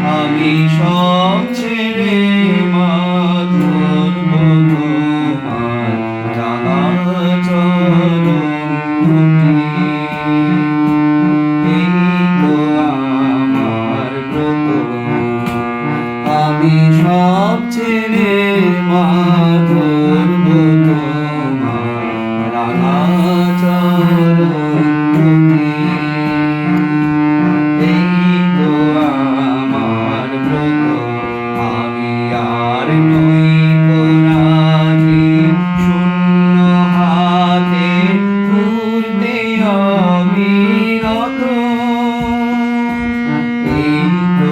আমি সব ছেড়ে মা ধরব তোমার রাঙা চরণ দুটি। এই তো আমার ব্রত, আমি সব ছেড়ে মা ধরব তোমার রাঙা চরণ দুটি। এই তো আমার ব্রত, আমি আর নই কোরানি, শূন্য হাতে ঘুরতে আমি রত। এই তো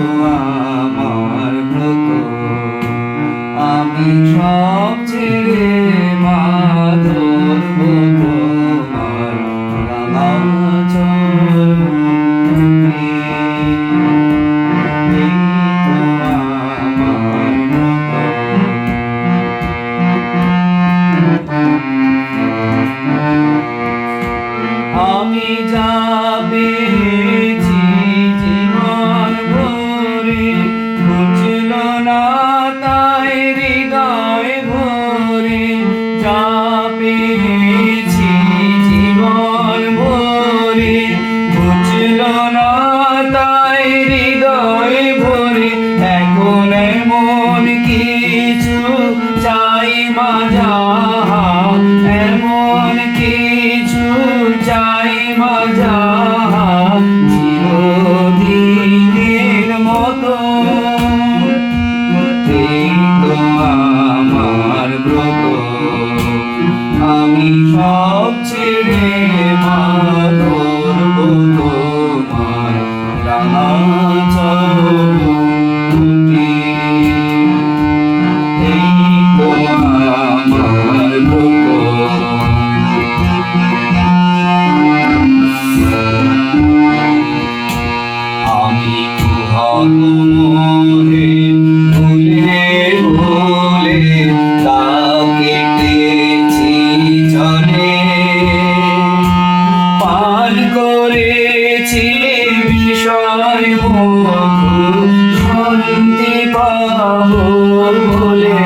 আমার ব্রত, আমি সব ছেড়ে মা ধরব তোমার রাঙা চরণ দুটি। এই তো আমার ব্রত। আমি যা পেয়েছি জীবন ভরে, ঘুচল না তাই হৃদয় ভরে। যা পেয়েছি জীবন ভরে, ঘুচল না তাই হৃদয় ভরে। এখন এমন কিছু চাই মা যাহা, এমন কিছু চাই মা যাহা চিরদিনের মতো। এই তো আমার ব্রত, আমি সব ছেড়ে মা ধরব তোমার রাঙা চরণ দুটি। এই তো আমার ব্রত। আমি কুহক মোহে ভুলে ভুলে তা কেটেছি জলে। পান করেছি বিষয় মুখ, শান্তি পাবো বলে,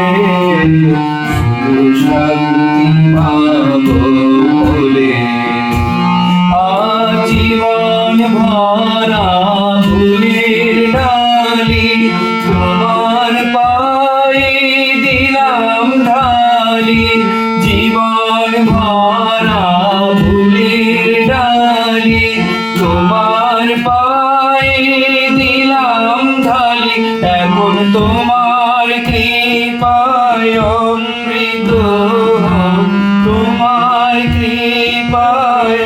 শান্তি পাবো বলে। আজীবন ভরা ফুলের ডালি, তোমার পায়ে দিলাম ঢালি। জীবন ভরা ফুলের ডালি, তোমার পায়ে দিলাম ঢালি। এখন তোমার কৃপায় অমৃত, তোমার কৃপায়